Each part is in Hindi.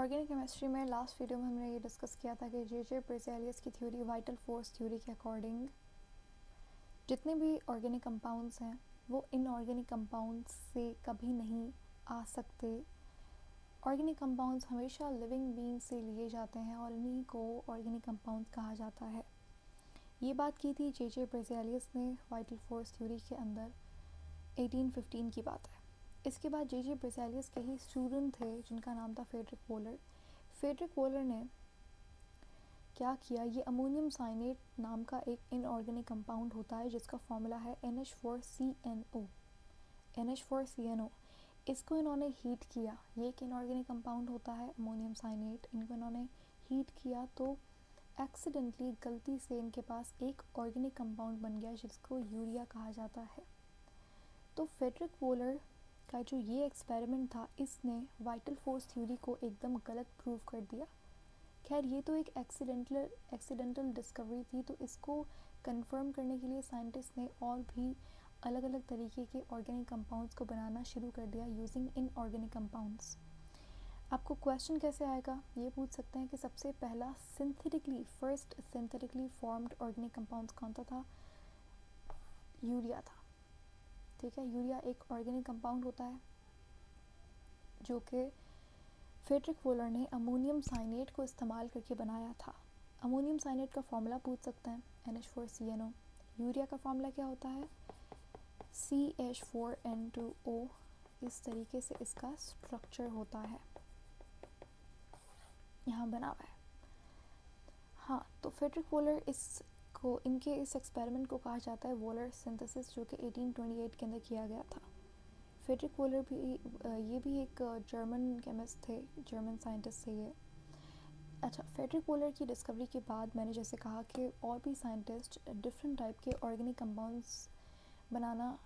ऑर्गेनिक केमिस्ट्री में लास्ट वीडियो में हमने ये डिस्कस किया था कि जे बेrzelius की थ्योरी वाइटल फोर्स थ्योरी के अकॉर्डिंग जितने भी ऑर्गेनिक कंपाउंड्स हैं वो इनऑर्गेनिक कंपाउंड्स से कभी नहीं आ सकते। ऑर्गेनिक कंपाउंड्स हमेशा लिविंग बीइंग से लिए जाते हैं और इन्हीं को ऑर्गेनिक कंपाउंड्स कहा जाता है। ये बात की थी जे बेrzelius ने वाइटल फोर्स थ्योरी के अंदर 1815 की बात है। इसके बाद जे बेrzelius के ही स्टूडेंट थे जिनका नाम था फ्रेडरिक वोलर। फ्रेडरिक वोलर ने क्या किया, ये अमोनियम साइनेट नाम का एक इनऑर्गेनिक कंपाउंड होता है जिसका फॉर्मूला है NH4CNO। NH4CNO इसको इन्होंने हीट किया। ये एक इनऑर्गेनिक कंपाउंड होता है अमोनियम साइनेट। इनको इन्होंने हीट किया तो एक्सीडेंटली गलती से इनके पास एक ऑर्गेनिक कंपाउंड बन गया जिसको यूरिया कहा जाता है। तो फ्रेडरिक वोलर का जो ये एक्सपेरिमेंट था इसने वाइटल फोर्स थ्योरी को एकदम गलत प्रूव कर दिया। खैर ये तो एक एक्सीडेंटल डिस्कवरी थी, तो इसको कंफर्म करने के लिए साइंटिस्ट ने और भी अलग अलग तरीके के ऑर्गेनिक कंपाउंड्स को बनाना शुरू कर दिया यूजिंग इनऑर्गेनिक कंपाउंड्स। आपको क्वेश्चन कैसे आएगा, ये पूछ सकते हैं कि सबसे पहला first synthetically formed organic compounds कौन सा था? यूरिया था। ठीक है, यूरिया एक ऑर्गेनिक कंपाउंड होता है जो कि फ्रेडरिक वोलर ने अमोनियम साइनेट को इस्तेमाल करके बनाया था। अमोनियम साइनेट का फॉर्मूला पूछ सकते हैं NH4CNO। यूरिया का फॉर्मूला क्या होता है? CH4N2O। इस तरीके से इसका स्ट्रक्चर होता है, यहाँ बना हुआ है। हाँ, तो फ्रेडरिक वोलर इनके इस एक्सपेरिमेंट को कहा जाता है वोलर सिंथेसिस, जो कि 1828 के अंदर किया गया था। फ्रेडरिक वोलर भी ये भी एक जर्मन केमिस्ट थे, जर्मन साइंटिस्ट थे ये। अच्छा, फ्रेडरिक वोलर की डिस्कवरी के बाद मैंने जैसे कहा कि और भी साइंटिस्ट डिफरेंट टाइप के ऑर्गेनिक कंपाउंड्स बनाना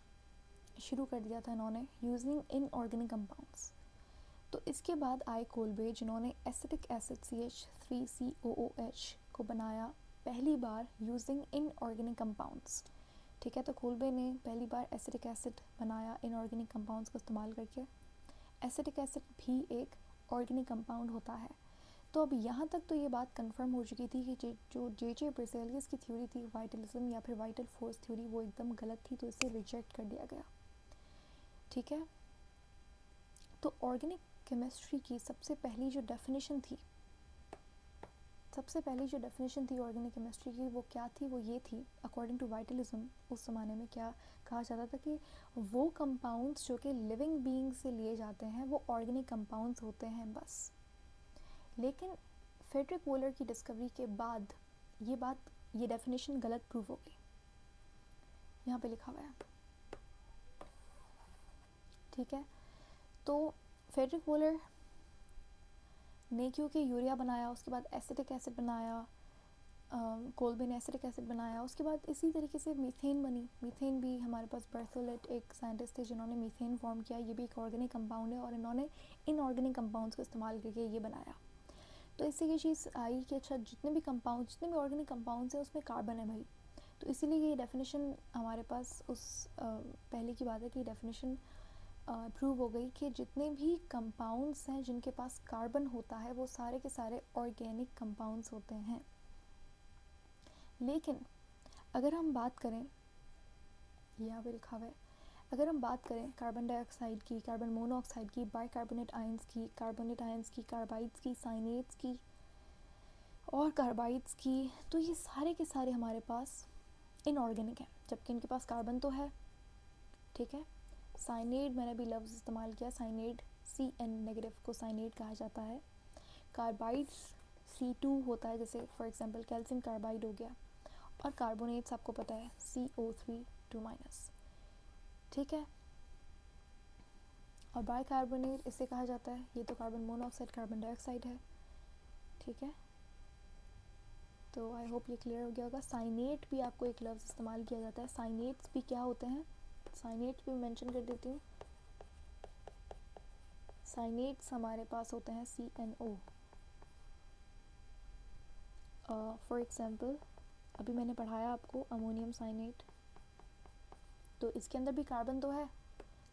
शुरू कर दिया था इन्होंने यूजिंग इनऑर्गेनिक कंपाउंड्स। तो इसके बाद आए कोलबे जिन्होंने एसिटिक एसिड CH3COOH को बनाया पहली बार यूजिंग इनऑर्गेनिक कंपाउंड्स। ठीक है, तो कोलबे ने पहली बार एसिटिक एसिड बनाया इनऑर्गेनिक कंपाउंड्स को इस्तेमाल करके। एसिटिक एसिड भी एक ऑर्गेनिक कंपाउंड होता है। तो अब यहाँ तक तो ये बात कंफर्म हो चुकी थी कि जो जे बेrzelius की थ्योरी थी वाइटलिज्म या फिर वाइटल फोर्स थ्योरी वो एकदम गलत थी, तो इसे रिजेक्ट कर दिया गया। ठीक है, तो ऑर्गेनिक केमिस्ट्री की सबसे पहली जो डेफिनेशन थी ऑर्गेनिक केमिस्ट्री की वो क्या थी? वो ये थी, अकॉर्डिंग टू वाइटलिज्म उस ज़माने में क्या कहा जाता था कि वो कंपाउंड्स जो कि लिविंग बीइंग से लिए जाते हैं वो ऑर्गेनिक कंपाउंड्स होते हैं बस। लेकिन फ्रेडरिक वोलर की डिस्कवरी के बाद ये डेफिनेशन गलत प्रूव हो गई। यहाँ पे लिखा हुआ है। ठीक है, तो फ्रेडरिक वोलर ने क्योंकि यूरिया बनाया, उसके बाद एसिटिक एसिड बनाया, कोलबे ने एसिटिक एसिड बनाया, उसके बाद इसी तरीके से मीथेन बनी। मीथेन भी हमारे पास बर्थोलेट एक साइंटिस्ट थे जिन्होंने मीथेन फॉर्म किया। ये भी एक ऑर्गेनिक कंपाउंड है और इन्होंने इनऑर्गेनिक कंपाउंड्स को इस्तेमाल करके ये बनाया। तो इससे ये चीज़ आई कि अच्छा जितने भी ऑर्गेनिक कंपाउंड्स हैं उसमें कार्बन है भाई, तो इसीलिए ये डेफिनेशन हमारे पास उस पहले की बात है कि डेफिनेशन प्रूव हो गई कि जितने भी कंपाउंड्स हैं जिनके पास कार्बन होता है वो सारे के सारे ऑर्गेनिक कंपाउंड्स होते हैं। लेकिन अगर हम बात करें, यहाँ पे लिखा हुआ है, अगर हम बात करें कार्बन डाइऑक्साइड की, कार्बन मोनोऑक्साइड की, बाइकार्बोनेट आयंस की, कार्बोनेट आयंस की, कार्बाइड्स की, साइनेट्स की और कार्बाइड्स की, तो ये सारे के सारे हमारे पास इनऑर्गेनिक हैं, जबकि इनके पास कार्बन तो है। ठीक है, साइनेड मैंने भी लफ्ज़ इस्तेमाल किया, साइनेड CN नेगेटिव को साइनेड कहा जाता है। कार्बाइड्स C2 होता है, जैसे फॉर एग्जांपल कैल्शियम कार्बाइड हो गया, और कार्बोनेट्स आपको पता है CO3 2-। ठीक है, और बाइकार्बोनेट इसे कहा जाता है, ये तो कार्बन मोनोऑक्साइड कार्बन डाइऑक्साइड है। ठीक है, तो आई होप ये क्लियर हो गया होगा। साइनेट भी आपको एक लफ्ज़ इस्तेमाल किया जाता है। साइनेट्स भी क्या होते हैं, साइनेट्स भी मेंशन कर देती हूँ। साइनेट्स हमारे पास होते हैं CNO। फॉर एग्जांपल अभी मैंने पढ़ाया आपको अमोनियम साइनेट, तो इसके अंदर भी कार्बन तो है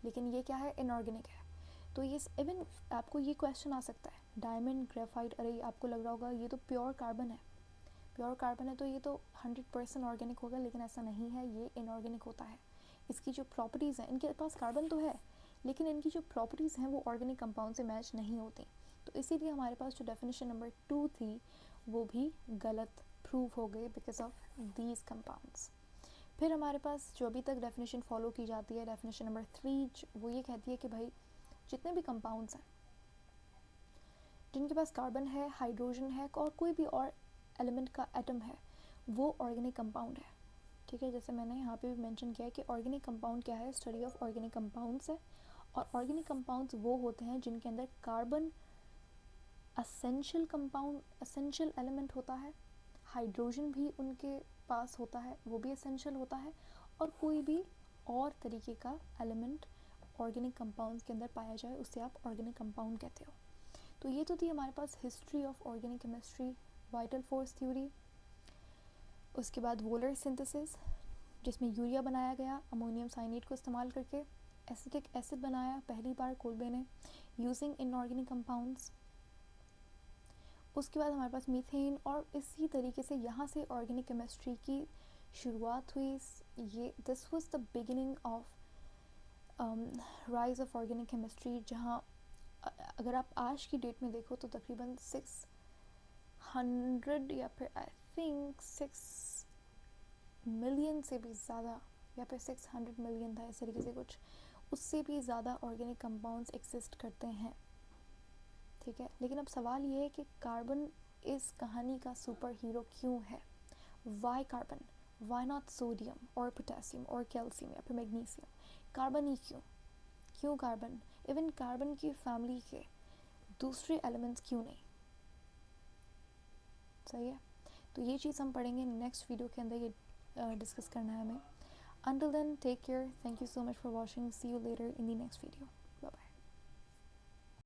लेकिन ये क्या है, इनऑर्गेनिक है। तो ये इवन आपको ये क्वेश्चन आ सकता है, डायमंड, ग्रेफाइट, अरे आपको लग रहा होगा ये तो प्योर कार्बन है, प्योर कार्बन है तो ये तो 100% ऑर्गेनिक होगा, लेकिन ऐसा नहीं है, ये इनऑर्गेनिक होता है। इसकी जो प्रॉपर्टीज़ हैं, इनके पास कार्बन तो है लेकिन इनकी जो प्रॉपर्टीज़ हैं वो ऑर्गेनिक कंपाउंड से मैच नहीं होती। तो इसीलिए हमारे पास जो डेफिनेशन नंबर 2 थी वो भी गलत प्रूव हो गई बिकॉज ऑफ दीज कंपाउंड्स। फिर हमारे पास जो अभी तक डेफिनेशन फॉलो की जाती है, डेफिनेशन नंबर 3, वो ये कहती है कि भाई जितने भी कंपाउंड्स हैं जिनके पास कार्बन है, हाइड्रोजन है और कोई भी और एलिमेंट का एटम है, वो ऑर्गेनिक कंपाउंड है। ठीक है, जैसे मैंने यहाँ पे भी मेंशन किया है कि ऑर्गेनिक कंपाउंड क्या है, स्टडी ऑफ ऑर्गेनिक कंपाउंड्स है। और ऑर्गेनिक कंपाउंड्स वो होते हैं जिनके अंदर carbon essential compound, essential element होता है, हाइड्रोजन भी उनके पास होता है, वो भी असेंशियल होता है, और कोई भी और तरीके का एलिमेंट ऑर्गेनिक कंपाउंड्स के अंदर पाया जाए उसे आप ऑर्गेनिक कंपाउंड कहते हो। तो ये तो थी हमारे पास history of organic chemistry, vital force theory. उसके बाद वोलर सिंथेसिस जिसमें यूरिया बनाया गया अमोनियम साइनेट को इस्तेमाल करके, एसिटिक एसिड बनाया पहली बार कोल्बे ने यूजिंग इनऑर्गेनिक कंपाउंड्स। उसके बाद हमारे पास मीथेन, और इसी तरीके से यहाँ से ऑर्गेनिक केमिस्ट्री की शुरुआत हुई। ये this was the beginning of rise of organic chemistry, जहाँ अगर आप आज की डेट में देखो तो तकरीबन 600 या फिर आई थिंक 6 मिलियन से भी ज़्यादा, या फिर 600 मिलियन था इस तरीके से कुछ, उससे भी ज़्यादा ऑर्गेनिक कंपाउंड्स एग्जिस्ट करते हैं। ठीक है, लेकिन अब सवाल ये है कि कार्बन इस कहानी का सुपर हीरो क्यों है? Why carbon, why not sodium और पोटेशियम और कैल्शियम या फिर मैग्नीशियम? कार्बन ही क्यों? क्यों कार्बन? इवन कार्बन की फैमिली के दूसरे एलिमेंट्स क्यों नहीं? सही है, तो ये चीज़ हम पढ़ेंगे नेक्स्ट वीडियो के अंदर, ये डिस्कस करना है हमें। Until then, take care. Thank you so much for watching. See you later in the next video.